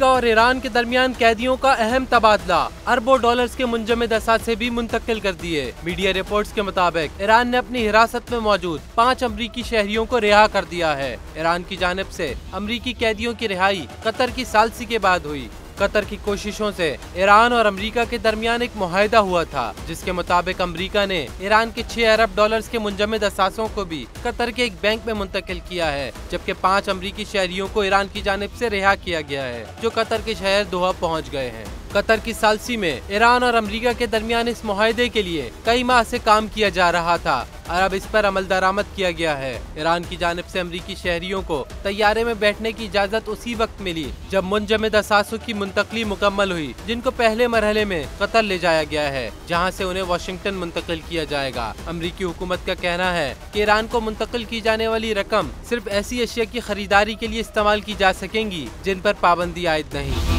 और ईरान के दरमियान कैदियों का अहम तबादला, अरबों डॉलर्स के मुंजमद असासे भी मुंतकिल कर दिए। मीडिया रिपोर्ट्स के मुताबिक ईरान ने अपनी हिरासत में मौजूद 5 अमरीकी शहरियों को रिहा कर दिया है। ईरान की जानिब से अमरीकी कैदियों की रिहाई कतर की सालसी के बाद हुई। कतर की कोशिशों से ईरान और अमेरिका के दरमियान एक मुआहिदा हुआ था, जिसके मुताबिक अमेरिका ने ईरान के 6 अरब डॉलर्स के मुंजमद असासों को भी कतर के एक बैंक में मुंतकिल किया है, जबकि 5 अमरीकी शहरियों को ईरान की जानिब से रिहा किया गया है, जो कतर के शहर दोहा पहुँच गए हैं। कतर की सालसी में ईरान और अमेरिका के दरमियान इस मुआहिदे के लिए कई माह से काम किया जा रहा था और अब इस पर अमल दरामद किया गया है। ईरान की जानिब से अमरीकी शहरियों को तैयारे में बैठने की इजाजत उसी वक्त मिली जब मुंजमद असासों की मुंतकली मुकम्मल हुई, जिनको पहले मरहले में कतर ले जाया गया है, जहाँ से उन्हें वाशिंगटन मुंतकिल किया जाएगा। अमरीकी हुकूमत का कहना है कि ईरान को मुंतकिल की जाने वाली रकम सिर्फ ऐसी अशिया की खरीदारी के लिए इस्तेमाल की जा सकेंगी जिन पर पाबंदी आयद नहीं।